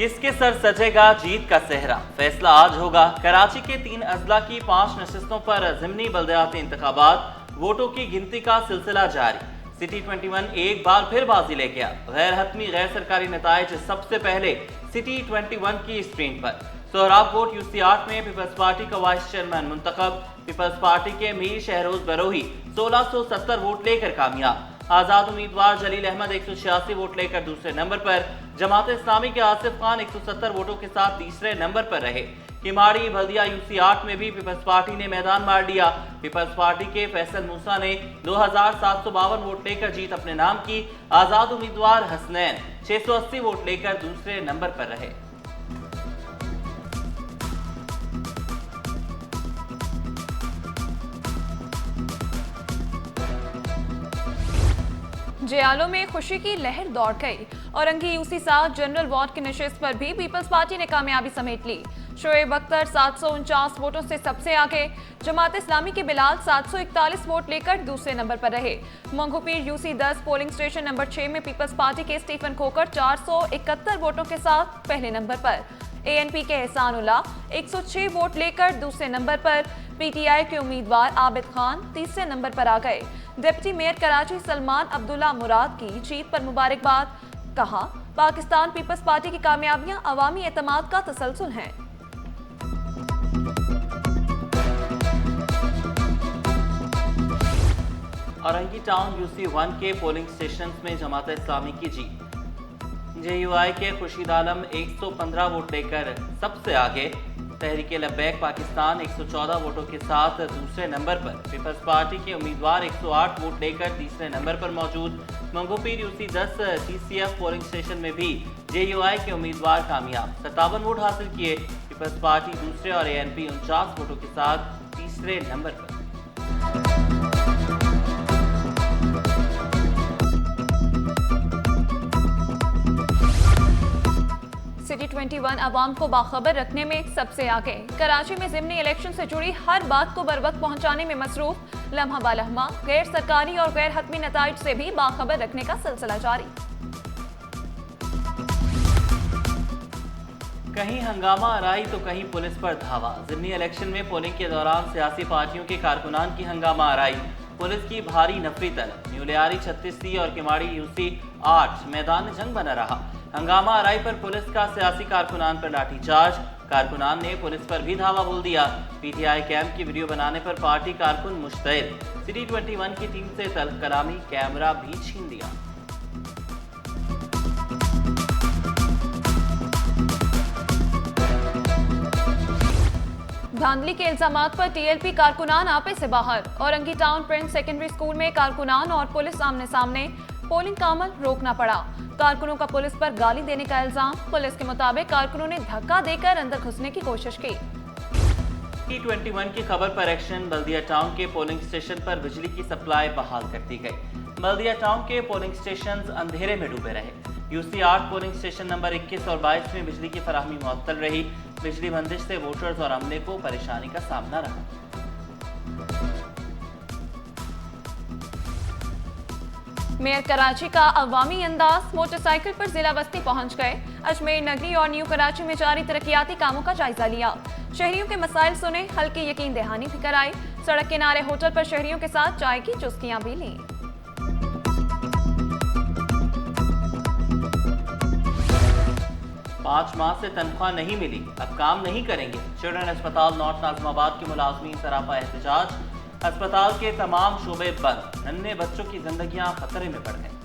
किसके सर सजेगा जीत का सेहरा, फैसला आज होगा। कराची के 3 अजला की 5 नशिस्तों पर ज़िमनी बल्दियाती इंतखाबात, वोटों की गिनती का सिलसिला जारी। सिटी 21 एक बार फिर बाजी ले गया। गैर हतमी गैर सरकारी नताइज सबसे पहले सिटी 21 की स्क्रीन पर। सोहराब कोट यूसी 8 में पीपल्स पार्टी का वाइस चेयरमैन मुंतखब। पीपल्स पार्टी के मीर शहरोज बरोही 1670 वोट लेकर कामयाब। आजाद उम्मीदवार जलील अहमद 186 वोट लेकर दूसरे नंबर पर। जमात इस्लामी के आसिफ खान 170 वोटों के साथ तीसरे नंबर पर रहे। किमाड़ी बल्दिया यूसी 8 में भी पीपल्स पार्टी ने मैदान मार लिया। पीपल्स पार्टी के फैसल मूसा ने 2752 वोट लेकर जीत अपने नाम की। आजाद उम्मीदवार हसनैन 680 वोट लेकर दूसरे नंबर पर रहे। जियालो में खुशी की लहर दौड़ गई। औरंगी यूसी 7 जनरल वार्ड की नशिस्त पर भी पीपल्स पार्टी ने कामयाबी समेट ली। शोएब अख्तर 749 वोटों से सबसे आगे। जमात इस्लामी के बिलाल 741 वोट लेकर दूसरे नंबर पर रहे। Manghopir UC 10 polling station number 6 में पीपल्स पार्टी के स्टीफन खोकर 471 वोटों के साथ पहले नंबर पर। एएनपी के एहसानुल्लाह 106 वोट लेकर दूसरे नंबर पर। पीटीआई के उम्मीदवार आबिद खान तीसरे नंबर पर आ गए। डिप्टी मेयर कराची सलमान अब्दुल्ला मुराद की जीत पर मुबारकबाद। कहा, पाकिस्तान पीपल्स पार्टी की कामयाबियां अवामी एतमाद का तसलसल हैं। औरंगी टाउन यूसी 1 के पोलिंग स्टेशन में जमात इस्लामी की जीत। जेयूआई के खुर्शीद आलम 115 वोट लेकर सबसे आगे। तहरीक लब्बैक पाकिस्तान 114 वोटों के साथ दूसरे नंबर पर। पीपल्स पार्टी के उम्मीदवार 108 वोट लेकर तीसरे नंबर पर मौजूद। Manghopir UC 10 TCF polling station में भी जेयूआई के उम्मीदवार कामयाब, 57 वोट हासिल किए। पीपल्स पार्टी दूसरे और एएनपी 49 वोटों के साथ तीसरे नंबर पर। सिटी 21 आवाम को बाखबर रखने में सबसे आगे। कराची में ज़िमनी इलेक्शन से जुड़ी हर बात को बरवक्त पहुंचाने में मसरूफ। लम्हा बालम्हा गैर सरकारी और गैर हतमी नताइज से भी बाखबर रखने का सिलसिला जारी। कहीं हंगामा आराई तो कहीं पुलिस पर धावा। ज़िमनी इलेक्शन में पोलिंग के दौरान सियासी पार्टियों के कारकुनान की हंगामा आराई, पुलिस की भारी नफरी तलब। न्यूलियारी 36C और किमाड़ी यूसी 8 मैदान जंग बना रहा। हंगामा आराई पर पुलिस का सियासी कारकुनान पर लाठीचार्ज। कारकुनान ने पुलिस पर भी धावा बोल दिया। पीटीआई कैंप की वीडियो बनाने पर पार्टी कारकुन मुश्तैल। सिटी 21 की टीम से तल्ख कलामी, कैमरा भी छीन लिया। धांधली के इल्जामात पर टीएलपी कारकुनान आपे से बाहर। Orangi town Prince secondary school में कारकुनान और पुलिस आमने सामने। पोलिंग का अमल रोकना पड़ा। कारकुनों का पुलिस पर गाली देने का इल्जाम। पुलिस के मुताबिक कारकुनों ने धक्का देकर अंदर घुसने की कोशिश की। T21 की खबर पर एक्शन। बल्दिया टाउन के पोलिंग स्टेशन पर बिजली की सप्लाई बहाल कर दी गई। बल्दिया टाउन के पोलिंग स्टेशन अंधेरे में डूबे रहे। यूसी 8 पोलिंग स्टेशन नंबर 21 और 22 में बिजली की फराहमी मुअत्तल रही। बिजली बंदिश से वोटर्स और अमले को परेशानी का सामना रहा। मेयर कराची का अवामी अंदाज। मोटरसाइकिल पर जिला बस्ती पहुंच गए। अजमेर नगरी और न्यू कराची में जारी तरक्याती कामों का जायजा लिया। शहरियों के मसाइल सुने, हल्की यकीन दहानी भी कराई। सड़क किनारे होटल पर शहरियों के साथ चाय की चुस्कियां भी ली। 5 माह से तनख्वाह नहीं मिली, अब काम नहीं करेंगे। चिल्ड्रन अस्पताल नॉर्थ नाज़िमाबाद के मुलाजमीन सरापा एहतजाज। अस्पताल के तमाम शोबे बंद। नन्हे बच्चों की जिंदगियां खतरे में पड़ गईं।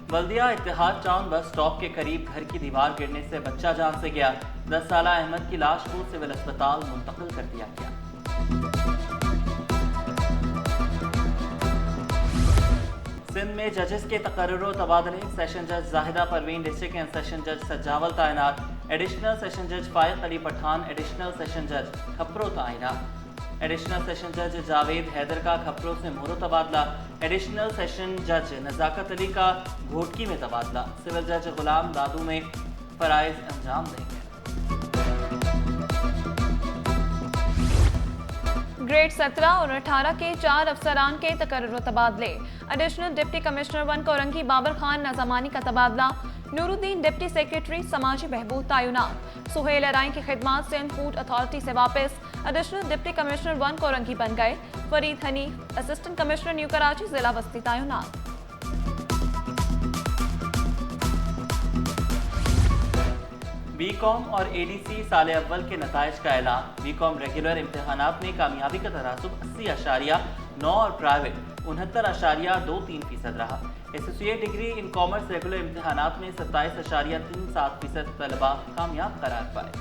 बल्दिया इत्तेहाद टाउन बस स्टॉप के करीब घर की दीवार गिरने से बच्चा जान से गया। 10 साला अहमद की लाश को सिविल अस्पताल मुंतकिल कर दिया गया। सिंध में जजेस के तकर्रुर तबादले। सेशन जज Zahida Parveen district and session जज सजावल तैनात। एडिशनल सेशन जज फायक अली पठान एडिशनल सेशन जज खपरो तैनात। एडिशनल सेशन जज जावेद हैदर का खपरो से मोहरो तबादला। एडिशनल सेशन जज नजाकत अली का घोटकी में तबादला। सिविल जज गुलाम दादू में फराइज अंजाम देंगे। ग्रेड 17 और 18 के 4 अफसरान के तकर्रुर तबादले। Additional deputy commissioner 1 Korangi Babar Khan Nizamani का तबादला। नूरुद्दीन डिप्टी सेक्रेटरी समाजी बहबूद तैनात। सुहेल अराई की खिदमात सिंध फूड अथॉरिटी से वापस। एडिशनल डिप्टी कमिश्नर 1 कोरंगी बन गए। Farid Hanif assistant commissioner new Karachi जिला बस्ती तैनात। बीकॉम और एडीसी साल अव्वल के नताइज का ऐलान। बीकॉम रेगुलर इम्तहानात में कामयाबी का तनासुब 80.9 और प्राइवेट 69.23% रहा। Associate degree in commerce regular इम्तहानात में 27.37% तलबा कामयाब करार पाए।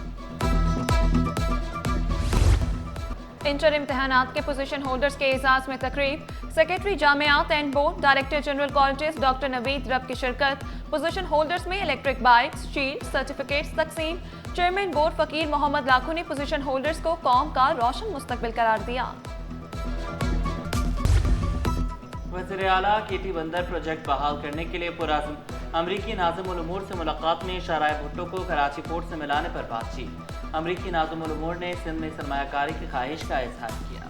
इंटर इम्तहानात के पोजीशन होल्डर्स के एजाज में तकरीब। सेक्रेटरी जामियात and board director general colleges doctor Naveed Rab की शिरकत। पोजीशन होल्डर्स में इलेक्ट्रिक बाइक्स, शील्ड, सर्टिफिकेट्स तकसीम। चेयरमैन बोर्ड फकीर मोहम्मद लाखू ने पोजीशन होल्डर्स को कौम का रोशन मुस्तकबिल करार दिया। वज़ीर आला केटी बंदर प्रोजेक्ट बहाल करने के लिए पुरअज़्म। अमरीकी नाज़िम उल उमूर से मुलाकात में शाराय भुट्टो को कराची पोर्ट से मिलाने पर बातचीत। अमरीकी नाज़िम उल उमूर ने सिंध में सरमायाकारी की ख्वाहिश का इजहार किया।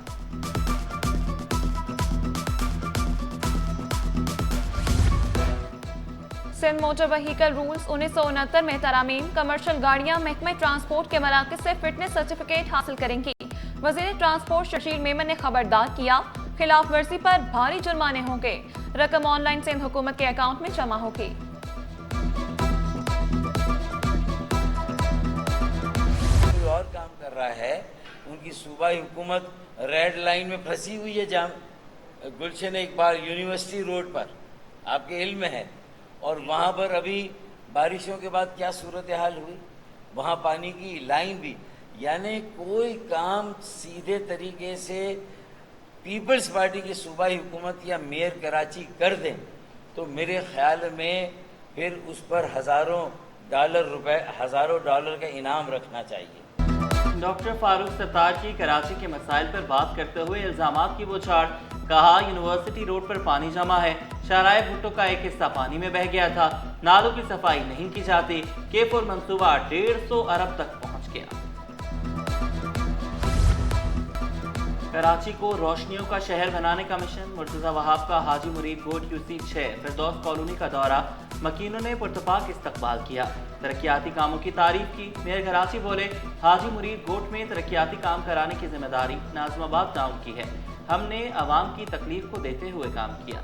सिंध मोटर व्हीकल रूल्स 1969 में तरामीम। कमर्शियल गाड़ियां महकमे ट्रांसपोर्ट के मराकज से फिटनेस सर्टिफिकेट हासिल करेंगी। वज़ीर ट्रांसपोर्ट शशीर मेमन ने खबरदार किया, खिलाफ वर्जी पर भारी जुर्माने होंगे। रकम ऑनलाइन सिंध हुकूमत के अकाउंट में जमा होगी। कोई और काम कर रहा है, उनकी सूबाई हुकूमत रेड लाइन में फंसी हुई है। गुलशन इकबाल यूनिवर्सिटी रोड पर आपके इल्म में है, और वहाँ पर अभी बारिशों के बाद क्या सूरत हाल हुई, वहाँ पानी की लाइन भी, यानी कोई काम सीधे तरीके से पीपल्स पार्टी की सूबाई हुकूमत या मेयर कराची कर दें तो मेरे ख्याल में फिर उस पर हज़ारों डॉलर का इनाम रखना चाहिए। डॉक्टर फारूक सत्तार की कराची के मसाइल पर बात करते हुए इल्जामात की बौछार। कहा, यूनिवर्सिटी रोड पर पानी जमा है, शाराय भुट्टो का एक हिस्सा पानी में बह गया था, नालों की सफाई नहीं की जाती। K4 मंसूबा 150 अरब तक पहुंच गया। कराची को रोशनियों का शहर बनाने का मिशन। मुर्तज़ा वहाब का हाजी मुरीद गोट QC 6 फिरदौस कॉलोनी का दौरा। मकीनों ने पुरतपाक इस्तकबाल किया, तरक्याती कामों की तारीफ की। मेयर कराची बोले, हाजी मुरीद गोट में तरक्याती काम कराने की जिम्मेदारी नाज़िमाबाद टाउन की है। हमने आवाम की तकलीफ को देते हुए काम किया।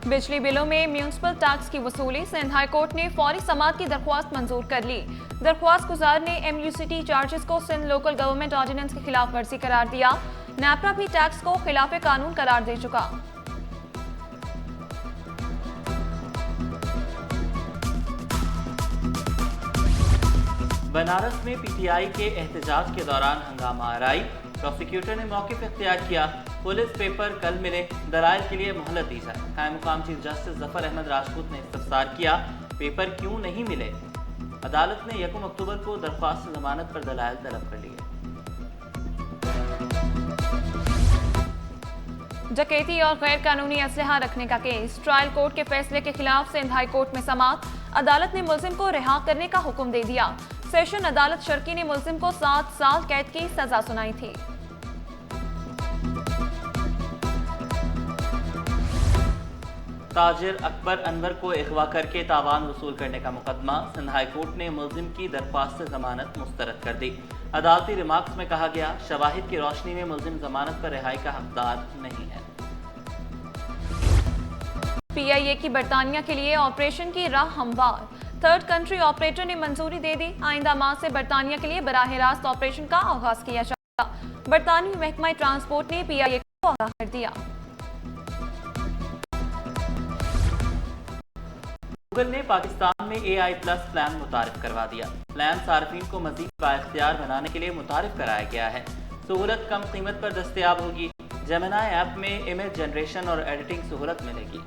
बिजली बिलों में म्यूनिसिपल टैक्स की वसूली। सिंध हाई कोर्ट ने फौरी समाअत की दरख्वास्त मंजूर कर ली। दरख्वास्त गुजार ने MUCT चार्जेस को सिंध लोकल गवर्नमेंट ऑर्डिनेंस की खिलाफ वर्जी करार दिया। नैपरा भी टैक्स को खिलाफ कानून करार दे चुका। बनारस में PTI के एहतजाज के दौरान हंगामा आराई। प्रोसिक्यूटर ने मौक़िफ़ इख्तियार किया। पुलिस पेपर कल मिले, दलाइल के लिए मोहलत दी जाए। कायम मुकाम चीफ जस्टिस जफर अहमद राजपूत ने इस्तफसार किया, पेपर क्यों नहीं मिले। अदालत ने 1 अक्टूबर को दरख्वास्त जमानत पर दलाइल तलब कर लिए। डकैती और गैर कानूनी असलहा रखने का केस। ट्रायल कोर्ट के फैसले के खिलाफ सिंध हाई कोर्ट में समाअत। अदालत ने मुलजिम को रिहा करने का हुक्म दे दिया। सेशन अदालत शर्की ने मुलजिम को 7 साल कैद की सजा सुनाई थी। ताजिर अकबर अनवर को अगवा करके तावान वसूल करने का मुकदमा। सिंध हाई कोर्ट ने मुलजिम की दरख्वास्त से जमानत मुस्तरद कर दी। अदालती रिमार्क्स में कहा गया, शवाहिद की रोशनी में मुलजिम जमानत पर रिहाई का हकदार नहीं है। PIA की बरतानिया के लिए ऑपरेशन की राह हमवार। थर्ड कंट्री ऑपरेटर ने मंजूरी दे दी। आइंदा माह से बरतानिया के लिए बराह रास्त ऑपरेशन का आगाज किया जाएगा। बरतानवी महकमा ट्रांसपोर्ट ने PIA को आगाह कर दिया। गूगल ने पाकिस्तान में AI+ प्लान मुतारिफ करवा दिया। प्लान सार्फिन को मजीद बाइख्तियार बनाने के लिए मुतारिफ कराया गया है। सहूलत कम कीमत पर दस्तयाब होगी। जेमिनी ऐप में इमेज जनरेशन और एडिटिंग सहूलत मिलेगी।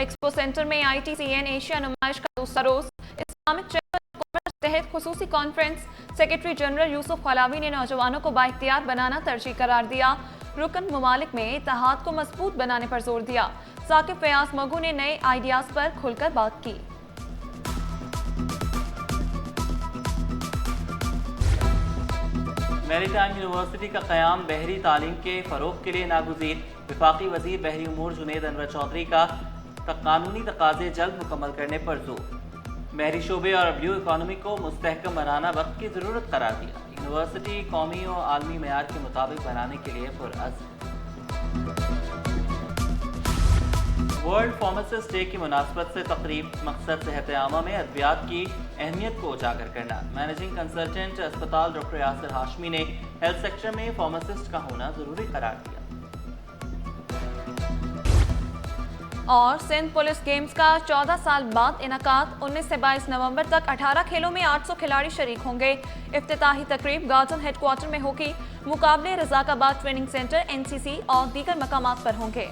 एक्सपो सेंटर में ITCN एशिया नुमाइश का दूसरा रोज। इस्लामिक चैम्बर ऑफ कॉमर्स तहत खुसूसी कॉन्फ्रेंस। सेक्रेटरी जनरल यूसुफ खलावी ने नौजवानों को बाइख्तियार बनाना तरजीह करार दिया। रुकन ममालिक में इत्तेहाद को मजबूत बनाने पर जोर दिया। साकिब फयाज मगू ने नए आइडियाज पर खुलकर बात की। मैरीटाइम यूनिवर्सिटी का क़याम बहरी तालीम के फ़रोग़ के लिए नागुज़ीर। वफाकी वज़ीर बहरी उमूर जुनैद अनवर चौधरी का कानूनी तकाज़े जल्द मुकम्मल करने पर जोर। बहरी शोबे और ब्लू इकॉनमी को मुस्तहकम बनाना वक्त की ज़रूरत करार दिया। यूनिवर्सिटी कौमी और आलमी मेयार के मुताबिक बनाने के लिए पुरअज़्म। वर्ल्ड फार्मासिस्ट डे की मुनासबत से तकरीब, मकसद सेहत आमा में अद्वियात की अहमियत को उजागर करना। मैनेजिंग कंसल्टेंट अस्पताल डॉक्टर यासिर हाशमी ने हेल्थ सेक्टर में फार्मासिस्ट का होना ज़रूरी करार दिया। और सिंध पुलिस गेम्स का 14 साल बाद इनकाद। 19 से 22 नवंबर तक 18 खेलों में 800 खिलाड़ी शरीक होंगे। इफ्तिताही तकरीब गार्डन हेडक्वार्टर में होगी। मुकाबले रज़ाकाबाद ट्रेनिंग सेंटर, NCC और दीगर मकामात पर होंगे।